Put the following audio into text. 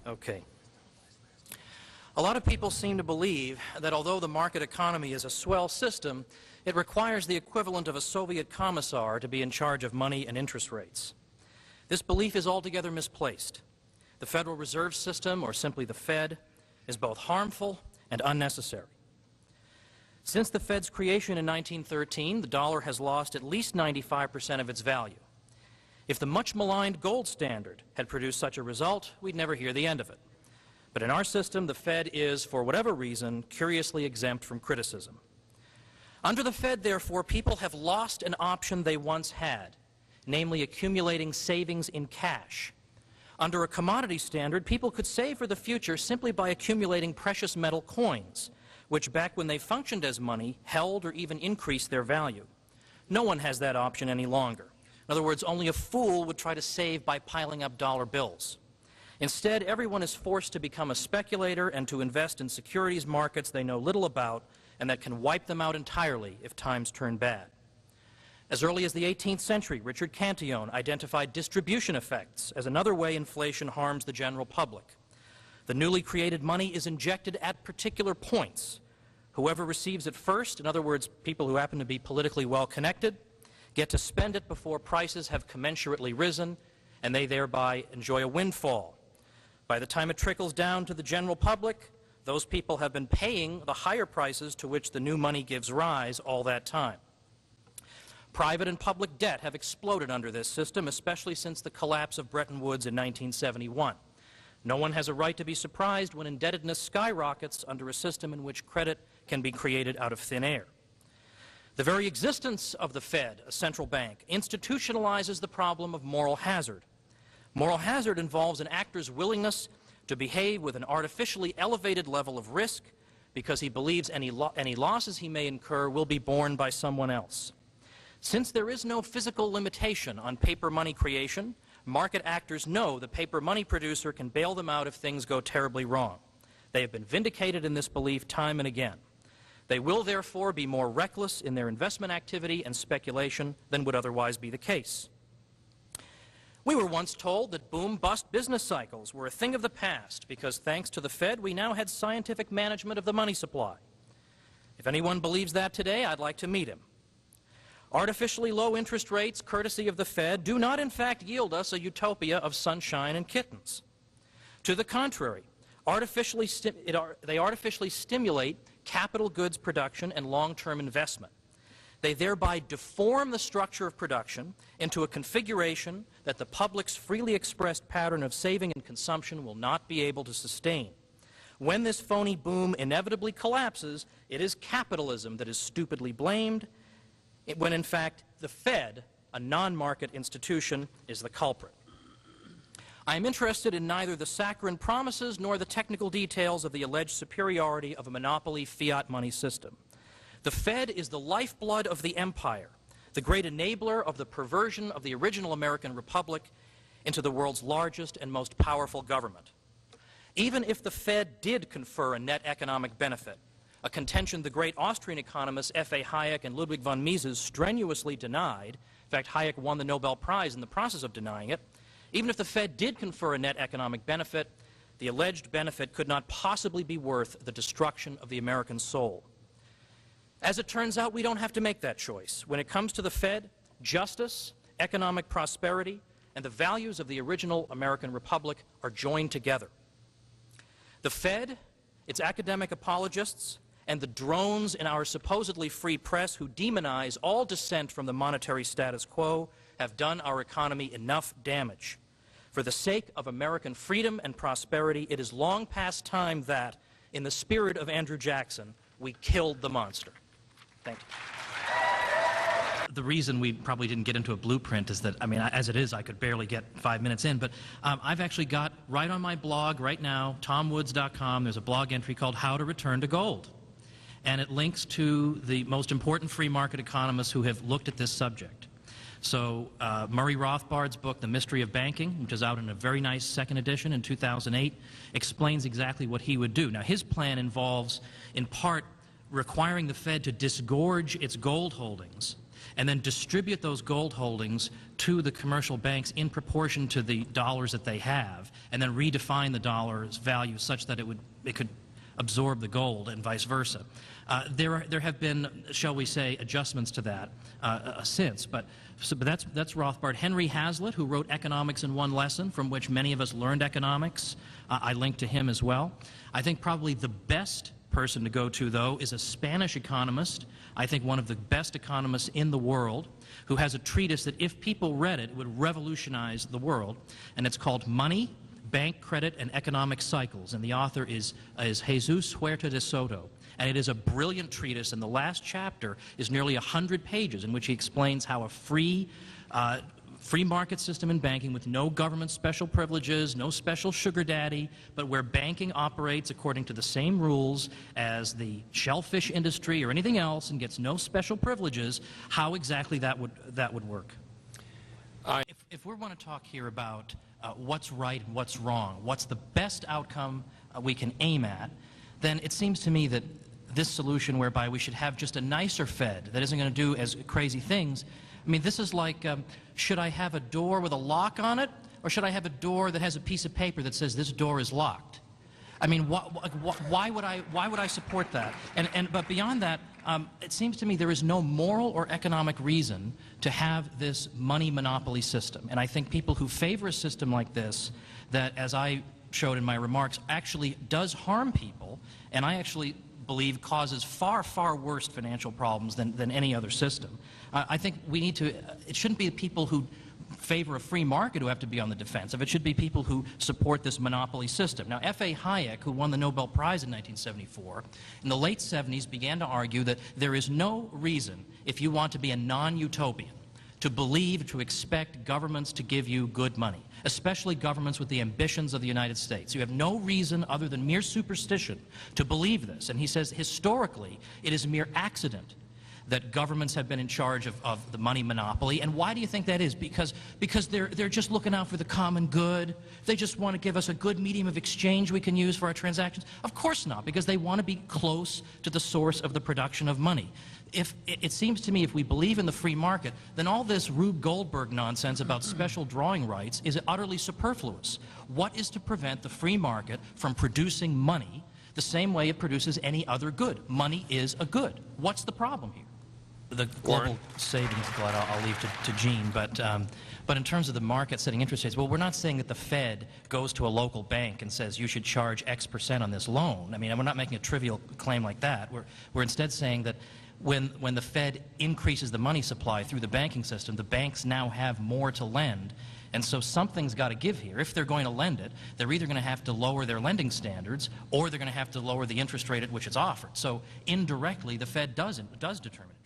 Okay. A lot of people seem to believe that although the market economy is a swell system, it requires the equivalent of a Soviet commissar to be in charge of money and interest rates. This belief is altogether misplaced. The Federal Reserve System, or simply the Fed, is both harmful and unnecessary. Since the Fed's creation in 1913, the dollar has lost at least 95% of its value. If the much maligned gold standard had produced such a result, we'd never hear the end of it. But in our system, the Fed is, for whatever reason, curiously exempt from criticism. Under the Fed, therefore, people have lost an option they once had, namely accumulating savings in cash. Under a commodity standard, people could save for the future simply by accumulating precious metal coins, which back when they functioned as money, held or even increased their value. No one has that option any longer. In other words, only a fool would try to save by piling up dollar bills. Instead, everyone is forced to become a speculator and to invest in securities markets they know little about and that can wipe them out entirely if times turn bad. As early as the 18th century, Richard Cantillon identified distribution effects as another way inflation harms the general public. The newly created money is injected at particular points. Whoever receives it first, in other words, people who happen to be politically well connected, get to spend it before prices have commensurately risen, and they thereby enjoy a windfall. By the time it trickles down to the general public, those people have been paying the higher prices to which the new money gives rise all that time. Private and public debt have exploded under this system, especially since the collapse of Bretton Woods in 1971. No one has a right to be surprised when indebtedness skyrockets under a system in which credit can be created out of thin air. The very existence of the Fed, a central bank, institutionalizes the problem of moral hazard. Moral hazard involves an actor's willingness to behave with an artificially elevated level of risk because he believes any losses he may incur will be borne by someone else. Since there is no physical limitation on paper money creation, market actors know the paper money producer can bail them out if things go terribly wrong. They have been vindicated in this belief time and again. They will therefore be more reckless in their investment activity and speculation than would otherwise be the case. We were once told that boom-bust business cycles were a thing of the past because thanks to the Fed we now had scientific management of the money supply. If anyone believes that today, I'd like to meet him. Artificially low interest rates, courtesy of the Fed, do not in fact yield us a utopia of sunshine and kittens. To the contrary, they artificially stimulate capital goods production and long-term investment. They thereby deform the structure of production into a configuration that the public's freely expressed pattern of saving and consumption will not be able to sustain. When this phony boom inevitably collapses, it is capitalism that is stupidly blamed, when in fact the Fed, a non-market institution, is the culprit. I am interested in neither the saccharine promises nor the technical details of the alleged superiority of a monopoly fiat money system. The Fed is the lifeblood of the empire, the great enabler of the perversion of the original American Republic into the world's largest and most powerful government. Even if the Fed did confer a net economic benefit, a contention the great Austrian economists F.A. Hayek and Ludwig von Mises strenuously denied. In fact, Hayek won the Nobel Prize in the process of denying it. Even if the Fed did confer a net economic benefit, the alleged benefit could not possibly be worth the destruction of the American soul. As it turns out, we don't have to make that choice. When it comes to the Fed, justice, economic prosperity, and the values of the original American Republic are joined together. The Fed, its academic apologists, and the drones in our supposedly free press who demonize all dissent from the monetary status quo have done our economy enough damage. For the sake of American freedom and prosperity, it is long past time that, in the spirit of Andrew Jackson, we killed the monster. Thank you. The reason we probably didn't get into a blueprint is that, I mean, as it is, I could barely get 5 minutes in, but I've actually got right on my blog right now, tomwoods.com, there's a blog entry called How to Return to Gold. And it links to the most important free market economists who have looked at this subject. So Murray Rothbard's book, The Mystery of Banking, which is out in a very nice second edition in 2008, explains exactly what he would do. Now, his plan involves, in part, requiring the Fed to disgorge its gold holdings and then distribute those gold holdings to the commercial banks in proportion to the dollars that they have, and then redefine the dollar's value such that it could absorb the gold and vice versa. There have been, shall we say, adjustments to that since, but that's Rothbard. Henry Hazlitt, who wrote Economics in One Lesson, from which many of us learned economics, I link to him as well. I think probably the best person to go to, though, is a Spanish economist, I think one of the best economists in the world, who has a treatise that if people read it, would revolutionize the world, and it's called Money, Bank Credit, and Economic Cycles, and the author is Jesus Huerta de Soto. And it is a brilliant treatise, and the last chapter is nearly 100 pages in which he explains how a free market system in banking with no government special privileges, no special sugar daddy, but where banking operates according to the same rules as the shellfish industry or anything else and gets no special privileges, how exactly that would work. If we want to talk here about what's right and what's wrong, what's the best outcome we can aim at, then it seems to me that this solution whereby we should have just a nicer Fed that isn't going to do as crazy things, I mean, this is like, should I have a door with a lock on it, or should I have a door that has a piece of paper that says this door is locked? I mean, why would I support that? But beyond that, it seems to me there is no moral or economic reason to have this money monopoly system. And I think people who favor a system like this, that, as I showed in my remarks, actually does harm people, and I actually believe causes far, far worse financial problems than any other system. I think we need to, it shouldn't be the people who favor a free market who have to be on the defensive. It should be people who support this monopoly system. Now, F.A. Hayek, who won the Nobel Prize in 1974, in the late 70s began to argue that there is no reason, if you want to be a non-utopian, to believe, to expect governments to give you good money, especially governments with the ambitions of the United States. You have no reason other than mere superstition to believe this. And he says, historically, it is a mere accident that governments have been in charge of the money monopoly. And why do you think that is? Because they're just looking out for the common good. They just want to give us a good medium of exchange we can use for our transactions. Of course not, because they want to be close to the source of the production of money. It seems to me if we believe in the free market, then all this Rube Goldberg nonsense about special drawing rights is utterly superfluous. What is to prevent the free market from producing money the same way it produces any other good? Money is a good. What's the problem here? The global savings glut I'll leave to Gene, but in terms of the market setting interest rates, well, we're not saying that the Fed goes to a local bank and says you should charge X% on this loan. I mean, we're not making a trivial claim like that. We're instead saying that when the Fed increases the money supply through the banking system, the banks now have more to lend. And so something's got to give here. If they're going to lend it, they're either going to have to lower their lending standards or they're going to have to lower the interest rate at which it's offered. So indirectly, the Fed does determine it.